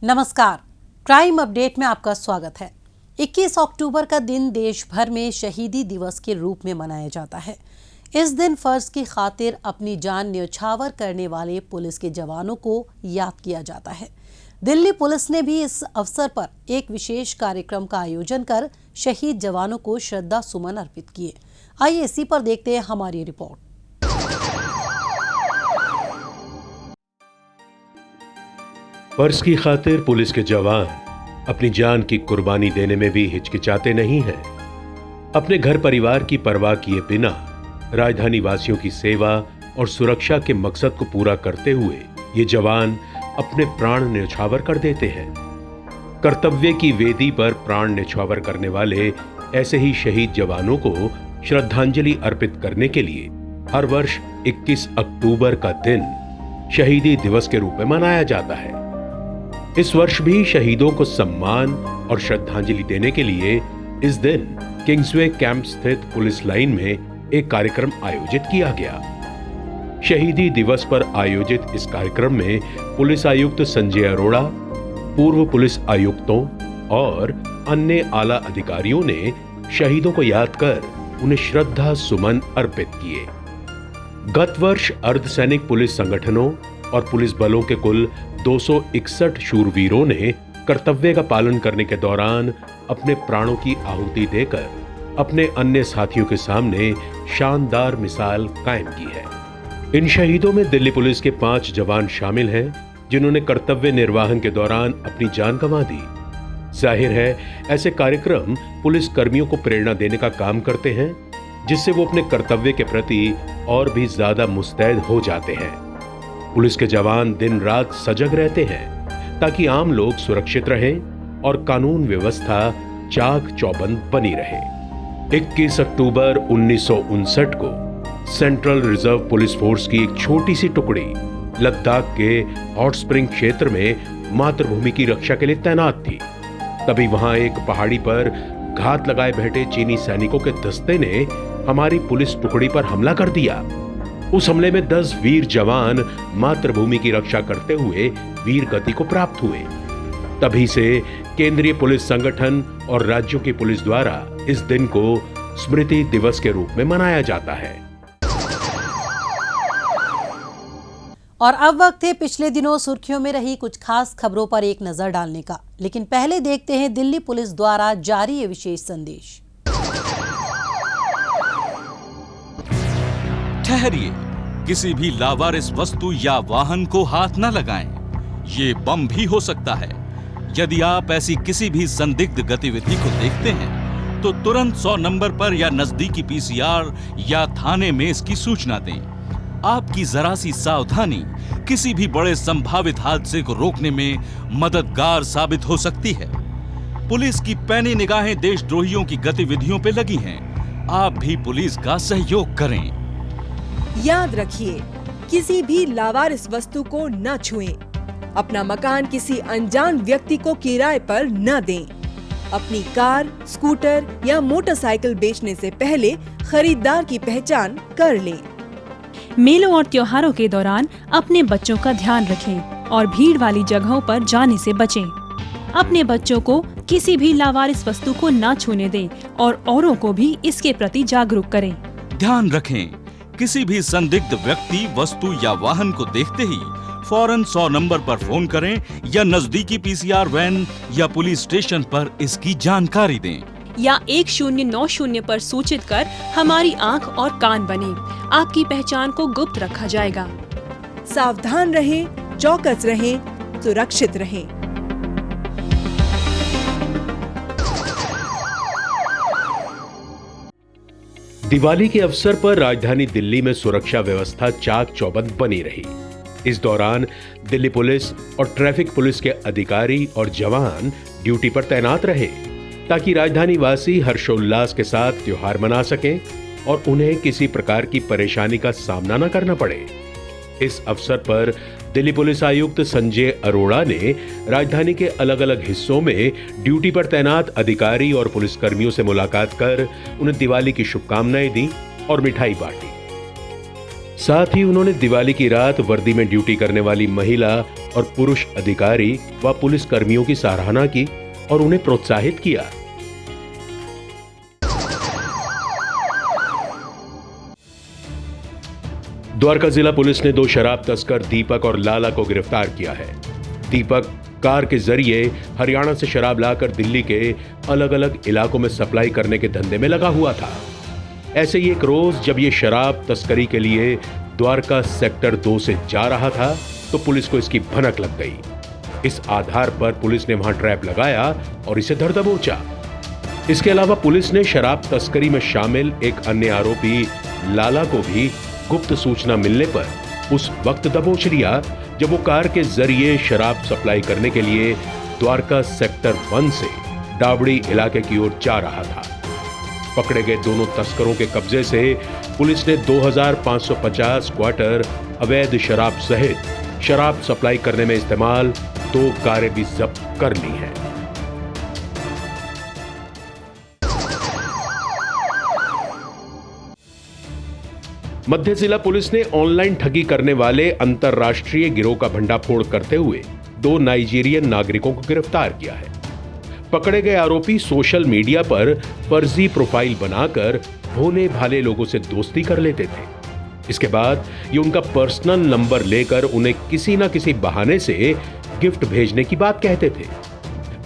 नमस्कार, crime update में आपका स्वागत है। 21 अक्टूबर का दिन देश भर में शहीदी दिवस के रूप में मनाया जाता है। इस दिन फर्ज की खातिर अपनी जान न्यौछावर करने वाले पुलिस के जवानों को याद किया जाता है। दिल्ली पुलिस ने भी इस अवसर पर एक विशेष कार्यक्रम का आयोजन कर शहीद जवानों को श्रद्धा सुमन अर्पित किए। आइए इसी पर देखते हैं हमारी रिपोर्ट। फर्ज की खातिर पुलिस के जवान अपनी जान की कुर्बानी देने में भी हिचकिचाते नहीं हैं। अपने घर परिवार की परवाह किए बिना राजधानी वासियों की सेवा और सुरक्षा के मकसद को पूरा करते हुए ये जवान अपने प्राण न्यौछावर कर देते हैं। कर्तव्य की वेदी पर प्राण न्यौछावर करने वाले ऐसे ही शहीद जवानों को श्रद्धांजलि अर्पित करने के लिए हर वर्ष 21 अक्टूबर का दिन शहीदी दिवस के रूप में मनाया जाता है। इस वर्ष भी शहीदों को सम्मान और श्रद्धांजलि देने के लिए इस दिन किंग्सवे कैंप स्थित पुलिस लाइन में एक कार्यक्रम आयोजित किया गया। शहीदी दिवस पर आयोजित इस कार्यक्रम में पुलिस आयुक्त संजय अरोड़ा, पूर्व पुलिस आयुक्तों और अन्य आला अधिकारियों ने शहीदों को याद कर उन्हें श्रद्धा सुमन अर्पित किए। गत वर्ष अर्धसैनिक पुलिस संगठनों और पुलिस बलों के कुल 261 शूरवीरों ने कर्तव्य का पालन करने के दौरान अपने प्राणों की आहुति देकर अपने अन्य साथियों के सामने शानदार मिसाल कायम की है। इन शहीदों में दिल्ली पुलिस के 5 जवान शामिल हैं, जिन्होंने कर्तव्य निर्वहन के दौरान अपनी जान गंवा दी। जाहिर है, ऐसे कार्यक्रम पुलिस कर्मियों को प्रेरणा देने का काम करते हैं, जिससे वो अपने कर्तव्य के प्रति और भी ज्यादा मुस्तैद हो जाते हैं। पुलिस के जवान दिन रात सजग रहते हैं ताकि आम लोग सुरक्षित रहें और कानून व्यवस्था चाक चौबंद बनी रहे। 21 अक्टूबर 1959 को सेंट्रल रिजर्व पुलिस फोर्स की एक छोटी सी टुकड़ी लद्दाख के हॉट स्प्रिंग क्षेत्र में मातृभूमि की रक्षा के लिए तैनात थी। तभी वहां एक पहाड़ी पर घात लगाए बैठे चीनी सैनिकों के दस्ते ने हमारी पुलिस टुकड़ी पर हमला कर दिया। उस हमले में 10 वीर जवान मातृभूमि की रक्षा करते हुए वीर गति को प्राप्त हुए। तभी से केंद्रीय पुलिस संगठन और राज्यों की पुलिस द्वारा इस दिन को स्मृति दिवस के रूप में मनाया जाता है। और अब वक्त है पिछले दिनों सुर्खियों में रही कुछ खास खबरों पर एक नजर डालने का। लेकिन पहले देखते हैं दिल्ली पुलिस द्वारा जारी ये विशेष संदेश। ठहरिए, किसी भी लावारिस वस्तु या वाहन को हाथ न लगाएं। ये बम भी हो सकता है। यदि आप ऐसी किसी भी संदिग्ध गतिविधि को देखते हैं तो तुरंत 100 नंबर पर या नजदीकी पीसीआर या थाने में इसकी सूचना दें। आपकी जरा सी सावधानी किसी भी बड़े संभावित हादसे को रोकने में मददगार साबित हो सकती है। पुलिस की पैनी निगाहें देशद्रोहियों की गतिविधियों पे लगी हैं। आप भी पुलिस का सहयोग करें। याद रखिए, किसी भी लावारिस वस्तु को न छुएं। अपना मकान किसी अनजान व्यक्ति को किराए पर न दें। अपनी कार, स्कूटर या मोटरसाइकिल बेचने से पहले खरीदार की पहचान कर लें। मेलों और त्योहारों के दौरान अपने बच्चों का ध्यान रखें और भीड़ वाली जगहों पर जाने से बचें। अपने बच्चों को किसी भी लावारिस वस्तु को न छूने दें और औरों को भी इसके प्रति जागरूक करें। ध्यान रखें, किसी भी संदिग्ध व्यक्ति, वस्तु या वाहन को देखते ही फौरन 100 नंबर पर फोन करें या नजदीकी पीसीआर वैन या पुलिस स्टेशन पर इसकी जानकारी दें। या 1090 पर सूचित कर हमारी आंख और कान बने। आपकी पहचान को गुप्त रखा जाएगा। सावधान रहें, चौकस रहें, सुरक्षित रहें। दिवाली के अवसर पर राजधानी दिल्ली में सुरक्षा व्यवस्था चाक चौबंद बनी रही। इस दौरान दिल्ली पुलिस और ट्रैफिक पुलिस के अधिकारी और जवान ड्यूटी पर तैनात रहे ताकि राजधानी वासी हर्षोल्लास के साथ त्योहार मना सकें और उन्हें किसी प्रकार की परेशानी का सामना न करना पड़े। इस अवसर पर दिल्ली पुलिस आयुक्त संजय अरोड़ा ने राजधानी के अलग अलग हिस्सों में ड्यूटी पर तैनात अधिकारी और पुलिसकर्मियों से मुलाकात कर उन्हें दिवाली की शुभकामनाएं दी और मिठाई बांटी। साथ ही उन्होंने दिवाली की रात वर्दी में ड्यूटी करने वाली महिला और पुरुष अधिकारी व पुलिस कर्मियों की सराहना की और उन्हें प्रोत्साहित किया। द्वारका जिला पुलिस ने 2 शराब तस्कर दीपक और लाला को गिरफ्तार किया है। दीपक कार के जरिए हरियाणा से शराब लाकर दिल्ली के अलग अलग इलाकों में सप्लाई करने के धंधे में लगा हुआ था। ऐसे ही एक रोज जब ये शराब तस्करी के लिए द्वारका सेक्टर 2 से जा रहा था तो पुलिस को इसकी भनक लग गई। इस आधार पर पुलिस ने वहां ट्रैप लगाया और इसे धर दबोचा। इसके अलावा पुलिस ने शराब तस्करी में शामिल एक अन्य आरोपी लाला को भी गुप्त सूचना मिलने पर उस वक्त दबोच लिया जब वो कार के जरिए शराब सप्लाई करने के लिए द्वारका सेक्टर 1 से डाबड़ी इलाके की ओर जा रहा था। पकड़े गए दोनों तस्करों के कब्जे से पुलिस ने 2550 क्वार्टर अवैध शराब सहित शराब सप्लाई करने में इस्तेमाल 2 कारें भी जब्त कर ली हैं। मध्य जिला पुलिस ने ऑनलाइन ठगी करने वाले अंतरराष्ट्रीय गिरोह का भंडाफोड़ करते हुए 2 नाइजीरियन नागरिकों को गिरफ्तार किया है। पकड़े गए आरोपी सोशल मीडिया पर फर्जी प्रोफाइल बनाकर भोले भाले लोगों से दोस्ती कर लेते थे। इसके बाद ये उनका पर्सनल नंबर लेकर उन्हें किसी ना किसी बहाने से गिफ्ट भेजने की बात कहते थे।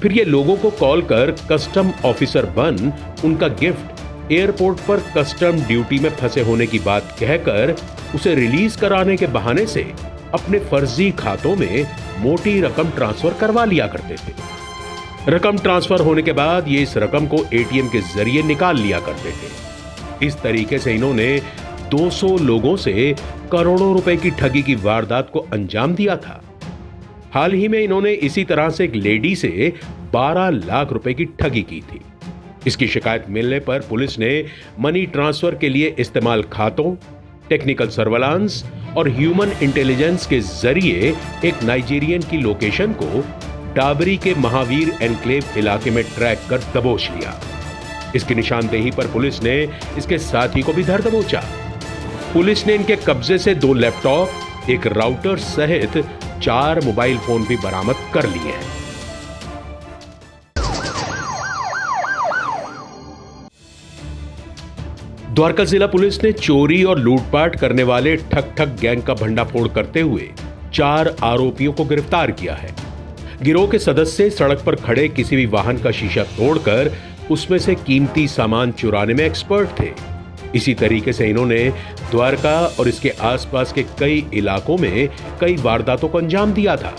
फिर ये लोगों को कॉल कर कस्टम ऑफिसर बन उनका गिफ्ट एयरपोर्ट पर कस्टम ड्यूटी में फंसे होने की बात कहकर उसे रिलीज कराने के बहाने से अपने फर्जी खातों में मोटी रकम ट्रांसफर करवा लिया करते थे। रकम ट्रांसफर होने के बाद ये इस रकम को एटीएम के जरिए निकाल लिया करते थे। इस तरीके से इन्होंने 200 लोगों से करोड़ों रुपए की ठगी की वारदात को अंजाम दिया था। हाल ही में इन्होंने इसी तरह से एक लेडी से 12 लाख रुपए की ठगी की थी। इसकी शिकायत मिलने पर पुलिस ने मनी ट्रांसफर के लिए इस्तेमाल खातों, टेक्निकल सर्वेलांस और ह्यूमन इंटेलिजेंस के जरिए एक नाइजीरियन की लोकेशन को डाबरी के महावीर एनक्लेव इलाके में ट्रैक कर दबोच लिया। इसकी निशानदेही पर पुलिस ने इसके साथी को भी धर दबोचा। पुलिस ने इनके कब्जे से 2 लैपटॉप, एक राउटर सहित 4 मोबाइल फोन भी बरामद कर लिए हैं। द्वारका जिला पुलिस ने चोरी और लूटपाट करने वाले ठग ठग गैंग का भंडाफोड़ करते हुए 4 आरोपियों को गिरफ्तार किया है। गिरोह के सदस्य सड़क पर खड़े किसी भी वाहन का शीशा तोड़कर उसमें से कीमती सामान चुराने में एक्सपर्ट थे। इसी तरीके से इन्होंने द्वारका और इसके आसपास के कई इलाकों में कई वारदातों को अंजाम दिया था।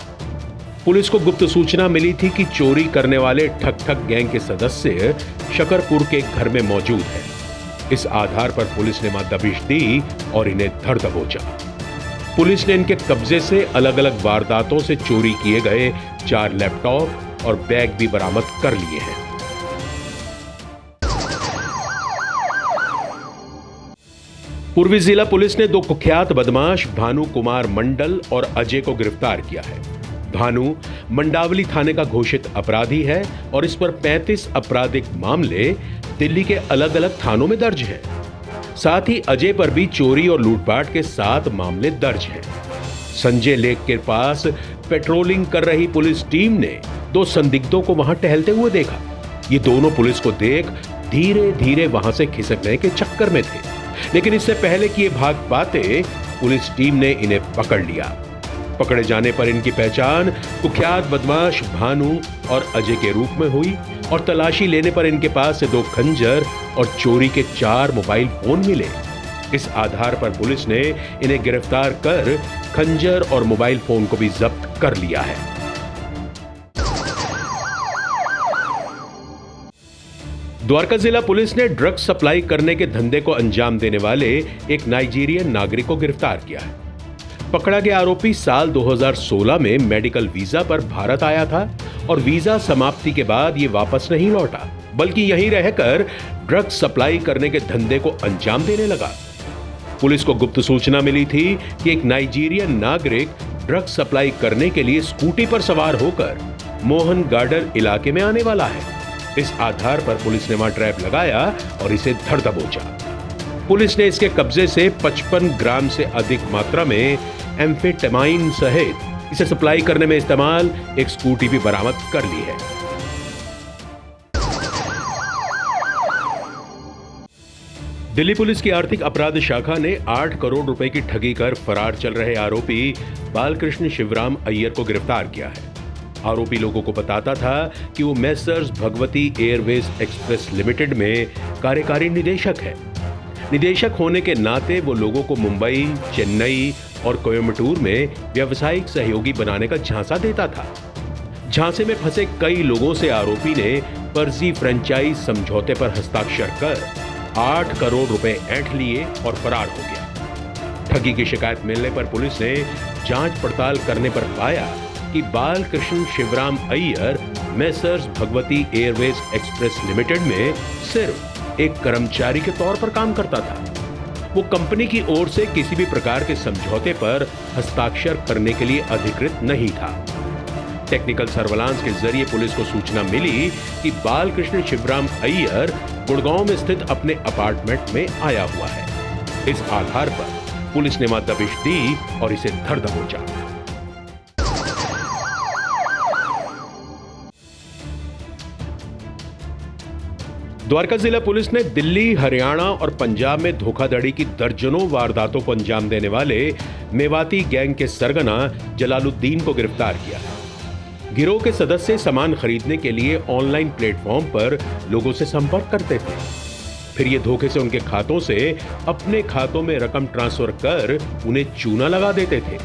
पुलिस को गुप्त सूचना मिली थी कि चोरी करने वाले ठग ठग गैंग के सदस्य शकरपुर के घर में मौजूद हैं। इस आधार पर पुलिस ने वहां दबिश दी और इन्हें धर दबोचा। पुलिस ने इनके कब्जे से अलग अलग वारदातों से चोरी किए गए 4 लैपटॉप और बैग भी बरामद कर लिए हैं। पूर्वी जिला पुलिस ने 2 कुख्यात बदमाश भानु कुमार मंडल और अजय को गिरफ्तार किया है। भानु मंडावली थाने का घोषित अपराधी है और इस पर 35 आपराधिक मामले दिल्ली के अलग अलग थानों में दर्ज हैं। साथ ही अजय पर भी चोरी और लूटपाट के 7 मामले दर्ज हैं। संजय लेक के पास पेट्रोलिंग कर रही पुलिस टीम ने 2 संदिग्धों को वहां टहलते हुए देखा। ये दोनों पुलिस को देख धीरे धीरे वहां से खिसकने के चक्कर में थे, लेकिन इससे पहले कि ये भाग पाते पुलिस टीम ने इन्हें पकड़ लिया। पकड़े जाने पर इनकी पहचान कुख्यात बदमाश भानु और अजय के रूप में हुई और तलाशी लेने पर इनके पास से 2 खंजर और चोरी के 4 मोबाइल फोन मिले। इस आधार पर पुलिस ने इन्हें गिरफ्तार कर खंजर और मोबाइल फोन को भी जब्त कर लिया है। द्वारका जिला पुलिस ने ड्रग्स सप्लाई करने के धंधे को अंजाम देने वाले एक नाइजीरियन नागरिक को गिरफ्तार किया है। पकड़ा गया आरोपी साल 2016 में मेडिकल वीजा पर भारत आया था और वीजा समाप्ति के बाद ये वापस नहीं लौटा, बल्कि यहीं रहकर ड्रग्स सप्लाई करने के धंधे को अंजाम देने लगा। पुलिस को गुप्त सूचना मिली थी कि एक नाइजीरियन नागरिक ड्रग्स सप्लाई करने के लिए स्कूटी पर सवार होकर मोहन गार्डन इलाके में आने वाला है। इस आधार पर पुलिस ने वहां ट्रैप लगाया और इसे धर दबोचा। पुलिस ने इसके कब्जे से 55 ग्राम से अधिक मात्रा में एम्फेटामाइन सहित इसे सप्लाई करने में इस्तेमाल एक स्कूटी भी बरामद कर ली है। दिल्ली पुलिस की आर्थिक अपराध शाखा ने 8 करोड़ रुपए की ठगी कर फरार चल रहे आरोपी बालकृष्ण शिवराम अय्यर को गिरफ्तार किया है। आरोपी लोगों को बताता था कि वो messrs Bhagwati airways express limited में कार्यकारी निदेशक है। निदेशक होने के नाते वो लोगों को मुंबई, चेन्नई और कोयम्बटूर में व्यावसायिक सहयोगी बनाने का झांसा देता था। झांसे में फंसे कई लोगों से आरोपी ने फर्जी फ्रेंचाइज समझौते पर हस्ताक्षर कर 8 करोड़ रुपए ऐंठ लिए और फरार हो गया। ठगी की शिकायत मिलने पर पुलिस ने जांच पड़ताल करने पर पाया कि Balakrishna Shivram Iyer messrs Bhagwati airways express limited में सिर्फ एक कर्मचारी के तौर पर काम करता था। वो कंपनी की ओर से किसी भी प्रकार के समझौते पर हस्ताक्षर करने के लिए अधिकृत नहीं था। टेक्निकल सर्वेलांस के जरिए पुलिस को सूचना मिली कि बालकृष्ण शिवराम अय्यर गुड़गांव में स्थित अपने अपार्टमेंट में आया हुआ है। इस आधार पर पुलिस ने वहां दबिश दी और इसे धर दबोचा। द्वारका जिला पुलिस ने दिल्ली, हरियाणा और पंजाब में धोखाधड़ी की दर्जनों वारदातों को अंजाम देने वाले मेवाती गैंग के सरगना जलालुद्दीन को गिरफ्तार किया है। गिरोह के सदस्य सामान खरीदने के लिए ऑनलाइन प्लेटफॉर्म पर लोगों से संपर्क करते थे, फिर ये धोखे से उनके खातों से अपने खातों में रकम ट्रांसफर कर उन्हें चूना लगा देते थे।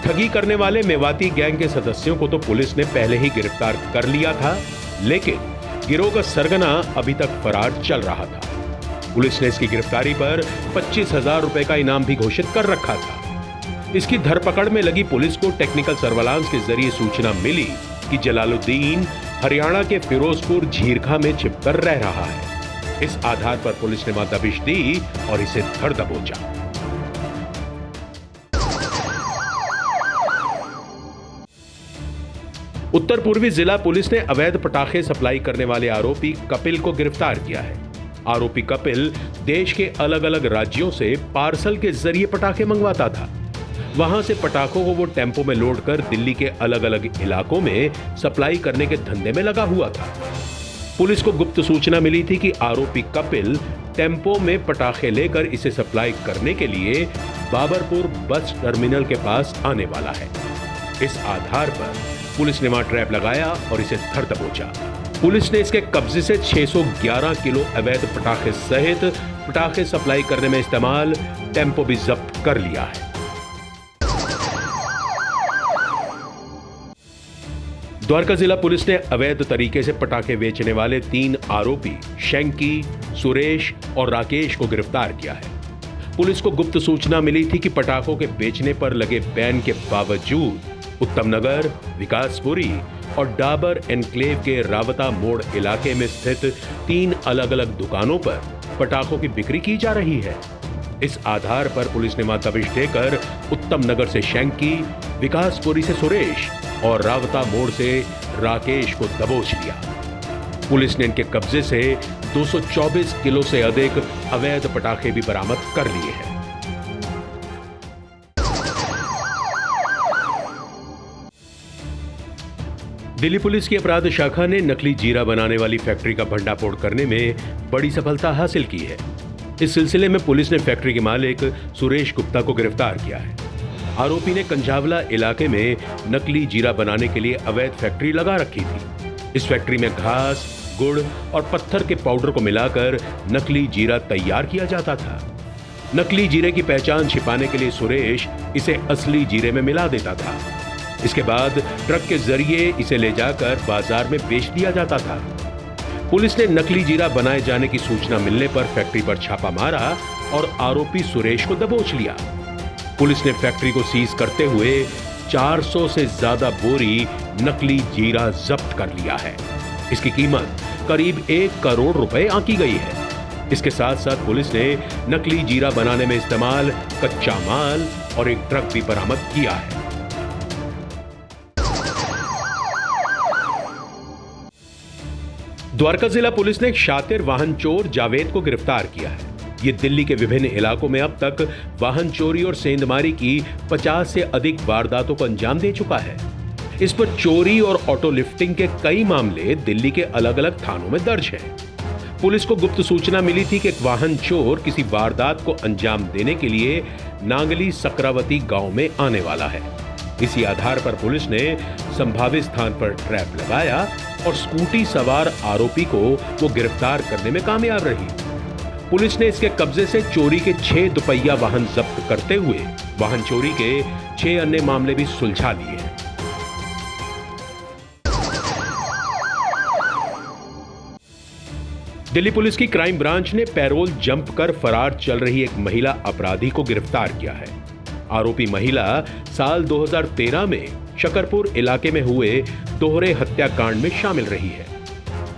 ठगी करने वाले मेवाती गैंग के सदस्यों को तो पुलिस ने पहले ही गिरफ्तार कर लिया था, लेकिन गिरोह का सरगना अभी तक फरार चल रहा था। पुलिस ने इसकी गिरफ्तारी पर 25,000 रुपए का इनाम भी घोषित कर रखा था। इसकी धरपकड़ में लगी पुलिस को टेक्निकल सर्वेलांस के जरिए सूचना मिली कि जलालुद्दीन हरियाणा के फिरोजपुर झीरखा में छिपकर रह रहा है। इस आधार पर पुलिस ने वहां दबिश दी और इसे धर दबोचा। उत्तर पूर्वी जिला पुलिस ने अवैध पटाखे सप्लाई करने वाले आरोपी कपिल को गिरफ्तार किया है। आरोपी कपिल देश के अलग अलग राज्यों से पार्सल के जरिए पटाखे मंगवाता था। वहां से पटाखों को वो टेम्पो में लोड कर दिल्ली के अलग अलग इलाकों में सप्लाई करने के धंधे में लगा हुआ था। पुलिस को गुप्त सूचना मिली थी कि आरोपी कपिल टेम्पो में पटाखे लेकर इसे सप्लाई करने के लिए बाबरपुर बस टर्मिनल के पास आने वाला है। इस आधार पर पुलिस ने वहां ट्रैप लगाया और इसे धर दबोचा। पुलिस ने इसके कब्जे से 611 किलो अवैध पटाखे सहित पटाखे सप्लाई करने में इस्तेमाल टेम्पो भी जब्त कर लिया है। द्वारका जिला पुलिस ने अवैध तरीके से पटाखे बेचने वाले 3 आरोपी शैंकी, सुरेश और राकेश को गिरफ्तार किया है। पुलिस को गुप्त सूचना मिली थी कि पटाखों के बेचने पर लगे बैन के बावजूद उत्तम नगर, विकासपुरी और डाबर एनक्लेव के रावता मोड़ इलाके में स्थित 3 अलग अलग दुकानों पर पटाखों की बिक्री की जा रही है। इस आधार पर पुलिस ने वहां दबिश देकर उत्तम नगर से शैंकी, विकासपुरी से सुरेश और रावता मोड़ से राकेश को दबोच लिया। पुलिस ने इनके कब्जे से 224 किलो से अधिक अवैध पटाखे भी बरामद कर लिए हैं। दिल्ली पुलिस की अपराध शाखा ने नकली जीरा बनाने वाली फैक्ट्री का भंडाफोड़ करने में बड़ी सफलता हासिल की है। इस सिलसिले में पुलिस ने फैक्ट्री के मालिक सुरेश गुप्ता को गिरफ्तार किया है। आरोपी ने कंझावला इलाके में नकली जीरा बनाने के लिए अवैध फैक्ट्री लगा रखी थी। इस फैक्ट्री में घास, गुड़ और पत्थर के पाउडर को मिलाकर नकली जीरा तैयार किया जाता था। नकली जीरे की पहचान छिपाने के लिए सुरेश इसे असली जीरे में मिला देता था। इसके बाद ट्रक के जरिए इसे ले जाकर बाजार में बेच दिया जाता था। पुलिस ने नकली जीरा बनाए जाने की सूचना मिलने पर फैक्ट्री पर छापा मारा और आरोपी सुरेश को दबोच लिया। पुलिस ने फैक्ट्री को सीज करते हुए 400 से ज्यादा बोरी नकली जीरा जब्त कर लिया है। इसकी कीमत करीब 1 करोड़ रुपए आंकी गई है। इसके साथ साथ पुलिस ने नकली जीरा बनाने में इस्तेमाल कच्चा माल और एक ट्रक भी बरामद किया है। द्वारका जिला पुलिस ने एक शातिर वाहन चोर जावेद को गिरफ्तार किया है। ये दिल्ली के विभिन्न इलाकों में अब तक वाहन चोरी और सेंधमारी की 50 से अधिक वारदातों को अंजाम दे चुका है। इस पर चोरी और ऑटो लिफ्टिंग के कई मामले दिल्ली के अलग अलग थानों में दर्ज हैं। पुलिस को गुप्त सूचना मिली थी कि एक वाहन चोर किसी वारदात को अंजाम देने के लिए नांगली सक्रावती गांव में आने वाला है। इसी आधार पर पुलिस ने संभावित स्थान पर ट्रैप लगाया और स्कूटी सवार आरोपी को वो गिरफ्तार करने में कामयाब रही। पुलिस ने इसके कब्जे से चोरी के 6 दुपहिया वाहन जब्त करते हुए वाहन चोरी के 6 अन्य मामले भी सुलझा लिए हैं। दिल्ली पुलिस की क्राइम ब्रांच ने पैरोल जंप कर फरार चल रही एक महिला अपराधी को गिरफ्तार किया है। आरोपी महिला साल 2013 में शकरपुर इलाके में हुए दोहरे हत्याकांड में शामिल रही है।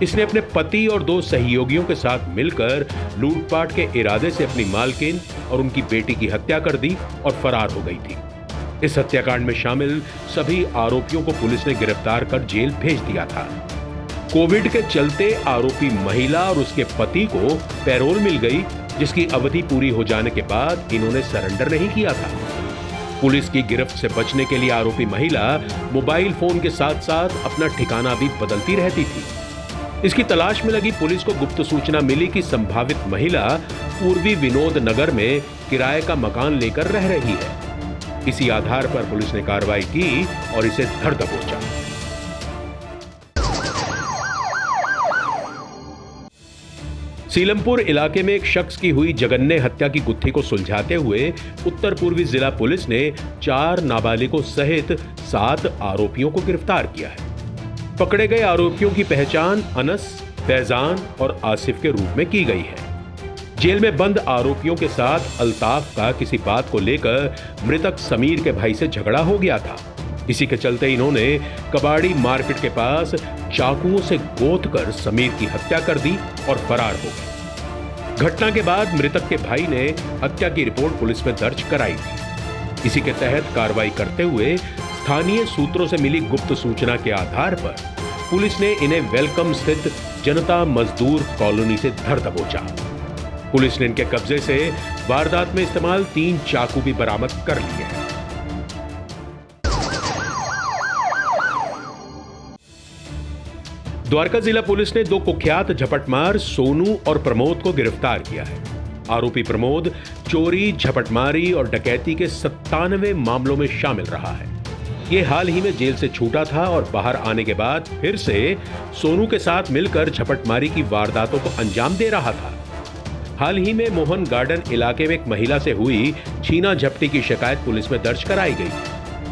इसने अपने पति और 2 सहयोगियों के साथ मिलकर लूटपाट के इरादे से अपनी मालकिन और उनकी बेटी की हत्या कर दी और फरार हो गई थी। इस हत्याकांड में शामिल सभी आरोपियों को पुलिस ने गिरफ्तार कर जेल भेज दिया था। कोविड के चलते आरोपी महिला और उसके पति को पैरोल मिल गई, जिसकी अवधि पूरी हो जाने के बाद इन्होंने सरेंडर नहीं किया था। पुलिस की गिरफ्त से बचने के लिए आरोपी महिला मोबाइल फोन के साथ साथ अपना ठिकाना भी बदलती रहती थी। इसकी तलाश में लगी पुलिस को गुप्त सूचना मिली कि संभावित महिला पूर्वी विनोद नगर में किराए का मकान लेकर रह रही है। इसी आधार पर पुलिस ने कार्रवाई की और इसे धर दबोचा। सीलमपुर इलाके में एक शख्स की हुई जघन्य हत्या की गुत्थी को सुलझाते हुए उत्तर पूर्वी जिला पुलिस ने 4 नाबालिगों सहित 7 आरोपियों को गिरफ्तार किया है। पकड़े गए आरोपियों की पहचान अनस, फैजान और आसिफ के रूप में की गई है। जेल में बंद आरोपियों के साथ अल्ताफ का किसी बात को लेकर मृतक समीर के भाई से झगड़ा हो गया था। इसी के चलते इन्होंने कबाड़ी मार्केट के पास चाकुओं से गोदकर समीर की हत्या कर दी और फरार हो गए। घटना के बाद मृतक के भाई ने हत्या की रिपोर्ट पुलिस में दर्ज कराई थी। इसी के तहत कार्रवाई करते हुए स्थानीय सूत्रों से मिली गुप्त सूचना के आधार पर पुलिस ने इन्हें वेलकम स्थित जनता मजदूर कॉलोनी से धर दबोचा। पुलिस ने इनके कब्जे से वारदात में इस्तेमाल 3 चाकू भी बरामद कर लिए हैं। द्वारका जिला पुलिस ने 2 कुख्यात झपटमार सोनू और प्रमोद को गिरफ्तार किया है। आरोपी प्रमोद चोरी, झपटमारी और डकैती के 97 मामलों में शामिल रहा है। ये हाल ही में जेल से छूटा था और बाहर आने के बाद फिर से सोनू के साथ मिलकर झपटमारी की वारदातों को अंजाम दे रहा था। हाल ही में मोहन गार्डन इलाके में एक महिला से हुई छीना झपटी की शिकायत पुलिस में दर्ज कराई गई।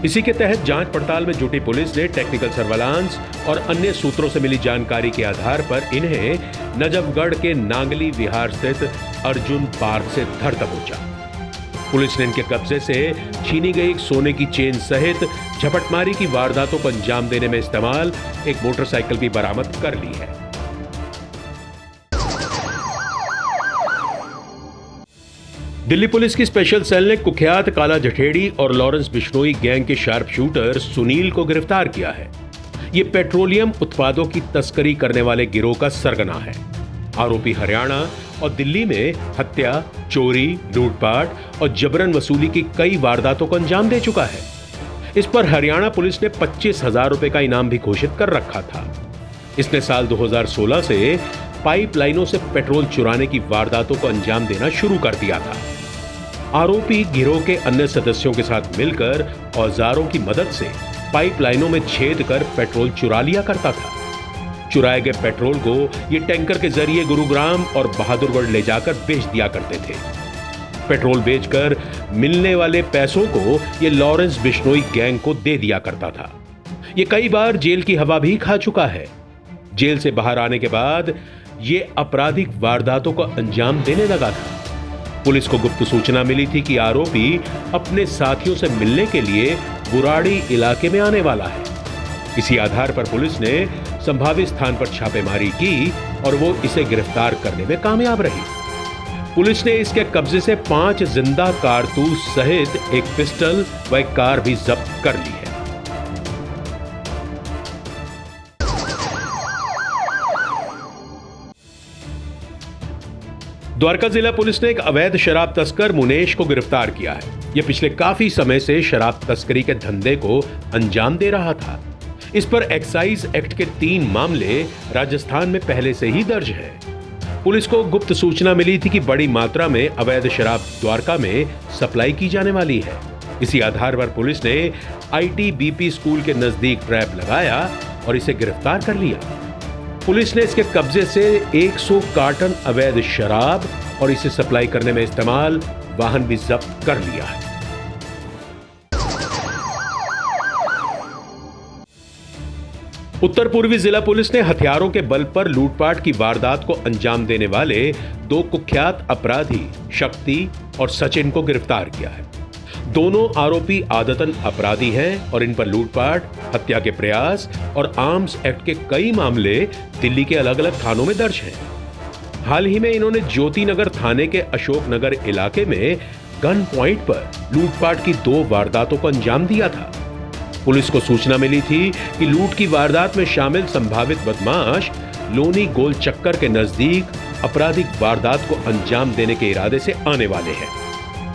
इसी के तहत जांच पड़ताल में जुटी पुलिस ने टेक्निकल सर्वेलांस और अन्य सूत्रों से मिली जानकारी के आधार पर इन्हें नजफगढ़ के नांगली विहार स्थित अर्जुन पार्क से धर दबोचा। पुलिस ने इनके कब्जे से छीनी गई एक सोने की चेन सहित झपटमारी की वारदातों को अंजाम देने में इस्तेमाल एक मोटरसाइकिल भी बरामद कर ली है। दिल्ली पुलिस की स्पेशल सेल ने कुख्यात काला जठेड़ी और लॉरेंस बिश्नोई गैंग के शार्प शूटर सुनील को गिरफ्तार किया है। ये पेट्रोलियम उत्पादों की तस्करी करने वाले गिरोह का सरगना है। आरोपी हरियाणा और दिल्ली में हत्या, चोरी, लूटपाट और जबरन वसूली की कई वारदातों को अंजाम दे चुका है। इस पर हरियाणा पुलिस ने 25,000 रुपए का इनाम भी घोषित कर रखा था। इसने साल 2016 से पाइपलाइनों से पेट्रोल चुराने की वारदातों को अंजाम देना शुरू कर दिया था। आरोपी गिरोह के अन्य सदस्यों के साथ मिलकर औजारों की मदद से पाइपलाइनों में छेद कर पेट्रोल चुरा लिया करता था। चुराए गए पेट्रोल को ये टैंकर के जरिए गुरुग्राम और बहादुरगढ़ ले जाकर बेच दिया करते थे। पेट्रोल बेचकर मिलने वाले पैसों को ये लॉरेंस बिश्नोई गैंग को दे दिया करता था। ये कई बार जेल की हवा भी खा चुका है। जेल से बाहर आने के बाद ये आपराधिक वारदातों को अंजाम देने लगा था। पुलिस को गुप्त सूचना मिली थी कि आरोपी अपने साथियों से मिलने के लिए बुराड़ी इलाके में आने वाला है। इसी आधार पर पुलिस ने संभावित स्थान पर छापेमारी की और वो इसे गिरफ्तार करने में कामयाब रही। पुलिस ने इसके कब्जे से 5 जिंदा कारतूस सहित एक पिस्टल व एक कार भी जब्त कर ली है। द्वारका जिला पुलिस ने एक अवैध शराब तस्कर मुनेश को गिरफ्तार किया है। यह पिछले काफी समय से शराब तस्करी के धंधे को अंजाम दे रहा था। इस पर एक्साइज एक्ट के 3 मामले राजस्थान में पहले से ही दर्ज है। पुलिस को गुप्त सूचना मिली थी कि बड़ी मात्रा में अवैध शराब द्वारका में सप्लाई की जाने वाली है। इसी आधार पर पुलिस ने ITBP स्कूल के नजदीक ट्रैप लगाया और इसे गिरफ्तार कर लिया। पुलिस ने इसके कब्जे से 100 कार्टन अवैध शराब और इसे सप्लाई करने में इस्तेमाल वाहन भी जब्त कर लिया है। उत्तर पूर्वी जिला पुलिस ने हथियारों के बल पर लूटपाट की वारदात को अंजाम देने वाले 2 कुख्यात अपराधी शक्ति और सचिन को गिरफ्तार किया है। दोनों आरोपी आदतन अपराधी हैं और इन पर लूटपाट, हत्या के प्रयास और आर्म्स एक्ट के कई मामले दिल्ली के अलग अलग थानों में दर्ज हैं। हाल ही में इन्होंने ज्योति नगर थाने के अशोक नगर इलाके में गन पॉइंट पर लूटपाट की 2 वारदातों को अंजाम दिया था। पुलिस को सूचना मिली थी कि लूट की वारदात में शामिल संभावित बदमाश लोनी गोल चक्कर के नजदीक आपराधिक वारदात को अंजाम देने के इरादे से आने वाले हैं।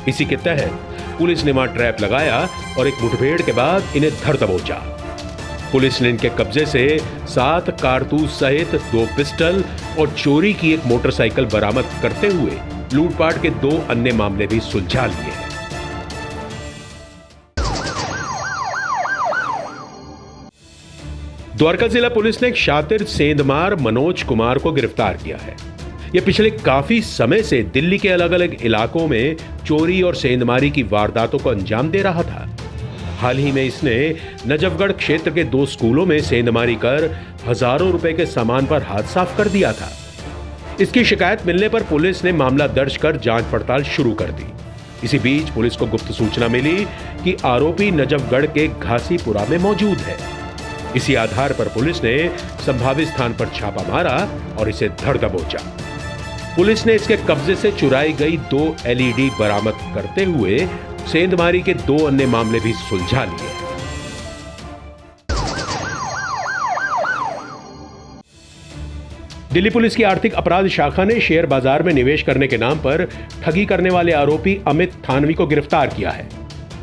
इसी के तहत पुलिस ने वहां ट्रैप लगाया और एक मुठभेड़ के बाद इन्हें धर दबोचा। पुलिस ने इनके कब्जे से 7 कारतूस सहित 2 पिस्टल और चोरी की एक मोटरसाइकिल बरामद करते हुए लूटपाट के 2 अन्य मामले भी सुलझा लिए हैं। द्वारका जिला पुलिस ने एक शातिर सेंधमार मनोज कुमार को गिरफ्तार किया है। यह पिछले काफी समय से दिल्ली के अलग अलग इलाकों में चोरी और सेंधमारी की वारदातों को अंजाम दे रहा था। हाल ही में इसने नजफगढ़ क्षेत्र के 2 स्कूलों में सेंधमारी कर हजारों रुपए के सामान पर हाथ साफ कर दिया था। इसकी शिकायत मिलने पर पुलिस ने मामला दर्ज कर जांच पड़ताल शुरू कर दी। इसी बीच पुलिस को गुप्त सूचना मिली कि आरोपी नजफगढ़ के घासीपुरा में मौजूद है। इसी आधार पर पुलिस ने संभावित स्थान पर छापा मारा और इसे धर दबोचा। पुलिस ने इसके कब्जे से चुराई गई 2 LED बरामद करते हुए सेंधमारी के 2 अन्य मामले भी सुलझा लिए। दिल्ली पुलिस की आर्थिक अपराध शाखा ने शेयर बाजार में निवेश करने के नाम पर ठगी करने वाले आरोपी अमित थानवी को गिरफ्तार किया है।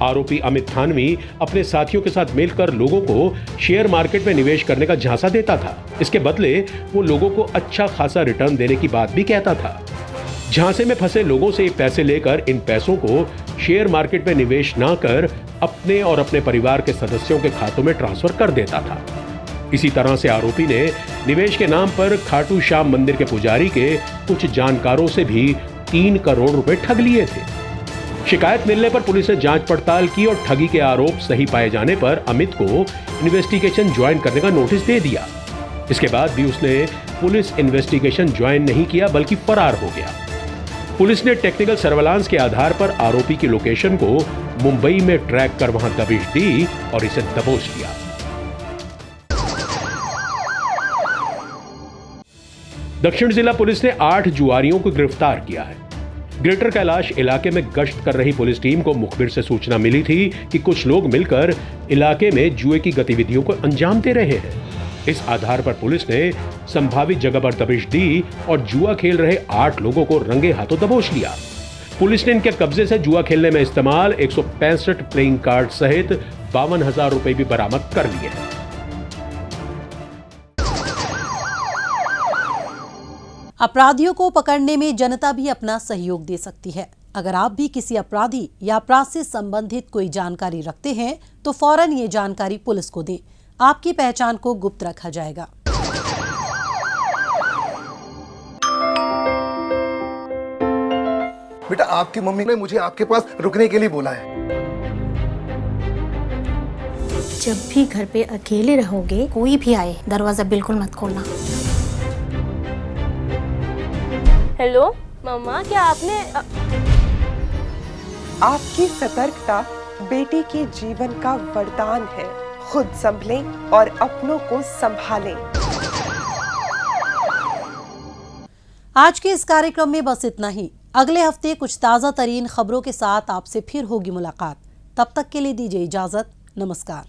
आरोपी अमित थानवी अपने साथियों के साथ मिलकर लोगों को शेयर मार्केट में निवेश करने का झांसा देता था। इसके बदले वो लोगों को अच्छा खासा रिटर्न देने की बात भी कहता था। झांसे में फंसे लोगों से पैसे लेकर इन पैसों को शेयर मार्केट में निवेश ना कर अपने और अपने परिवार के सदस्यों के खातों में ट्रांसफर कर देता था। इसी तरह से आरोपी ने निवेश के नाम पर खाटू श्याम मंदिर के पुजारी के कुछ जानकारों से भी 3 करोड़ रुपए ठग लिए थे। शिकायत मिलने पर पुलिस ने जांच पड़ताल की और ठगी के आरोप सही पाए जाने पर अमित को इन्वेस्टिगेशन ज्वाइन करने का नोटिस दे दिया। इसके बाद भी उसने पुलिस इन्वेस्टिगेशन ज्वाइन नहीं किया बल्कि फरार हो गया। पुलिस ने टेक्निकल सर्वेलांस के आधार पर आरोपी की लोकेशन को मुंबई में ट्रैक कर वहां दबिश दी और इसे दबोच लिया। दक्षिण जिला पुलिस ने 8 जुआरियों को गिरफ्तार किया है। ग्रेटर कैलाश इलाके में गश्त कर रही पुलिस टीम को मुखबिर से सूचना मिली थी कि कुछ लोग मिलकर इलाके में जुए की गतिविधियों को अंजाम दे रहे हैं। इस आधार पर पुलिस ने संभावित जगह पर दबिश दी और जुआ खेल रहे 8 लोगों को रंगे हाथों दबोच लिया। पुलिस ने इनके कब्जे से जुआ खेलने में इस्तेमाल 165 प्लेइंग कार्ड सहित 52,000 रुपए भी बरामद कर लिए हैं। अपराधियों को पकड़ने में जनता भी अपना सहयोग दे सकती है। अगर आप भी किसी अपराधी या अपराध से संबंधित कोई जानकारी रखते हैं तो फौरन ये जानकारी पुलिस को दें। आपकी पहचान को गुप्त रखा जाएगा। बेटा, आपकी मम्मी ने मुझे आपके पास रुकने के लिए बोला है। जब भी घर पे अकेले रहोगे, कोई भी आए दरवाजा बिल्कुल मत खोलना। हेलो मम्मा, क्या आपने आपकी सतर्कता बेटे के जीवन का वरदान है। खुद संभलें और अपनों को संभालें। आज के इस कार्यक्रम में बस इतना ही। अगले हफ्ते कुछ ताजा तरीन खबरों के साथ आपसे फिर होगी मुलाकात। तब तक के लिए दीजिए इजाजत। नमस्कार।